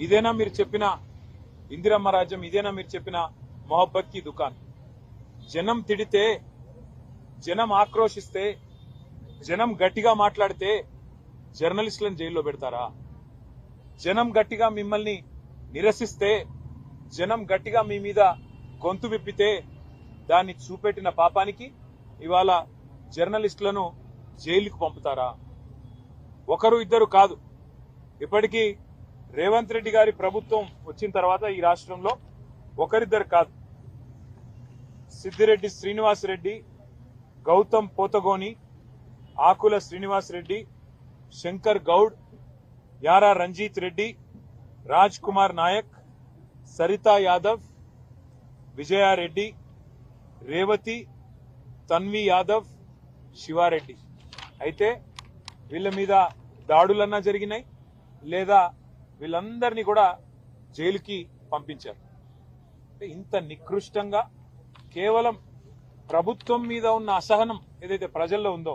ఇదేనా మీరు చెప్పిన ఇందిరమ్మ రాజ్యం? ఇదేనా మీరు చెప్పిన మొహబ్బత్ కి దుకాన్? జనం తిడితే, జనం ఆక్రోశిస్తే, జనం గట్టిగా మాట్లాడితే జర్నలిస్టులను జైల్లో పెడతారా? జనం గట్టిగా మిమ్మల్ని నిరసిస్తే, జనం గట్టిగా మీ మీద గొంతు విప్పితే దాన్ని చూపెట్టిన పాపానికి ఇవాళ జర్నలిస్టులను జైలుకు పంపుతారా? ఒకరు ఇద్దరు కాదు, ఇప్పటికీ రేవంత్ రెడ్డి గారి ప్రభుత్వం వచ్చిన తర్వాత ఈ రాష్ట్రంలో ఒకరిద్దరు కాదు, సిద్దిరెడ్డి శ్రీనివాస్ రెడ్డి, గౌతమ్ పోతగోని, ఆకుల శ్రీనివాస్ రెడ్డి, శంకర్ గౌడ్, యారా రంజిత్ రెడ్డి, రాజ్ కుమార్ నాయక్, సరితా యాదవ్, విజయారెడ్డి, రేవతి, తన్వి యాదవ్, శివారెడ్డి. అయితే వీళ్ళ మీద దాడులన్నా జరిగినాయి, లేదా వీళ్ళందరినీ కూడా జైలుకి పంపించారు. ఇంత నికృష్టంగా కేవలం ప్రభుత్వం మీద ఉన్న అసహనం ఏదైతే ప్రజల్లో ఉందో,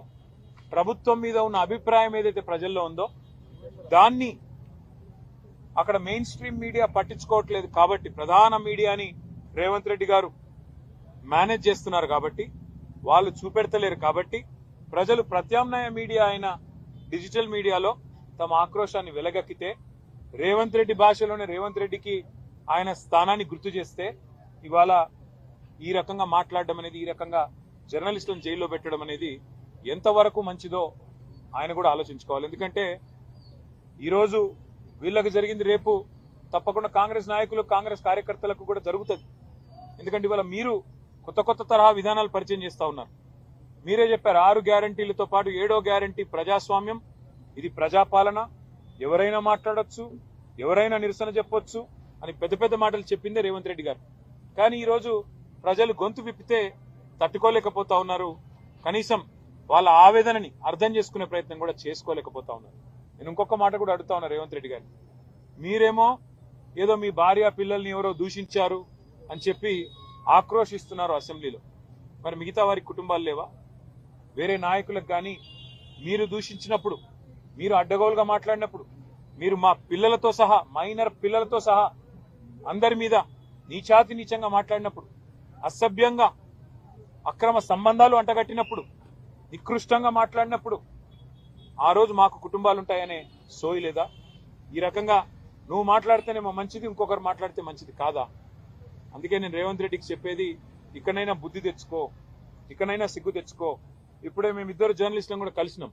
ప్రభుత్వం మీద ఉన్న అభిప్రాయం ఏదైతే ప్రజల్లో ఉందో, దాన్ని అక్కడ మెయిన్ స్ట్రీమ్ మీడియా పట్టించుకోవట్లేదు కాబట్టి, ప్రధాన మీడియాని రేవంత్ రెడ్డి గారు మేనేజ్ చేస్తున్నారు కాబట్టి, వాళ్ళు చూపెడతలేరు కాబట్టి, ప్రజలు ప్రత్యామ్నాయ మీడియా అయిన డిజిటల్ మీడియాలో తమ ఆక్రోశాన్ని వెలగక్కితే, రేవంత్ రెడ్డి భాషలోనే రేవంత్ రెడ్డికి ఆయన స్థానాన్ని గుర్తు చేస్తే, ఇవాళ ఈ రకంగా మాట్లాడడం అనేది, ఈ రకంగా జర్నలిస్టులను జైల్లో పెట్టడం అనేది ఎంతవరకు మంచిదో ఆయన కూడా ఆలోచించుకోవాలి. ఎందుకంటే ఈరోజు వీళ్ళకి జరిగింది రేపు తప్పకుండా కాంగ్రెస్ నాయకులు, కాంగ్రెస్ కార్యకర్తలకు కూడా జరుగుతుంది. ఎందుకంటే ఇవాళ మీరు కొత్త కొత్త తరహా విధానాలు పరిచయం చేస్తా ఉన్నారు. మీరే చెప్పారు 6 గ్యారంటీలతో పాటు 7వ గ్యారంటీ ప్రజాస్వామ్యం, ఇది ప్రజాపాలన, ఎవరైనా మాట్లాడొచ్చు, ఎవరైనా నిరసన చెప్పొచ్చు అని పెద్ద పెద్ద మాటలు చెప్పిందే రేవంత్ రెడ్డి గారు. కానీ ఈరోజు ప్రజలు గొంతు విప్పితే తట్టుకోలేకపోతా ఉన్నారు, కనీసం వాళ్ళ ఆవేదనని అర్థం చేసుకునే ప్రయత్నం కూడా చేసుకోలేకపోతా ఉన్నారు. నేను ఇంకొక మాట కూడా అడుగుతా ఉన్నా రేవంత్ రెడ్డి గారు, మీరేమో ఏదో మీ భార్య పిల్లల్ని ఎవరో దూషించారు అని చెప్పి ఆక్రోశిస్తున్నారు అసెంబ్లీలో, మరి మిగతా వారి కుటుంబాలు లేవా? వేరే నాయకులకు కానీ మీరు దూషించినప్పుడు, మీరు అడ్డగోలుగా మాట్లాడినప్పుడు, మీరు మా పిల్లలతో సహా, మైనర్ పిల్లలతో సహా అందరి మీద నీచాతి నీచంగా మాట్లాడినప్పుడు, అసభ్యంగా అక్రమ సంబంధాలు అంటగట్టినప్పుడు, నికృష్టంగా మాట్లాడినప్పుడు, ఆ రోజు మాకు కుటుంబాలు ఉంటాయనే సోయి లేదా? ఈ రకంగా నువ్వు మాట్లాడితేనేమో మంచిది, ఇంకొకరు మాట్లాడితే మంచిది కాదా? అందుకే నేను రేవంత్ రెడ్డికి చెప్పేది, ఇకనైనా బుద్ధి తెచ్చుకో, ఇకనైనా సిగ్గు తెచ్చుకో. ఇప్పుడే మేమిద్దరు జర్నలిస్టులను కూడా కలిసినాం.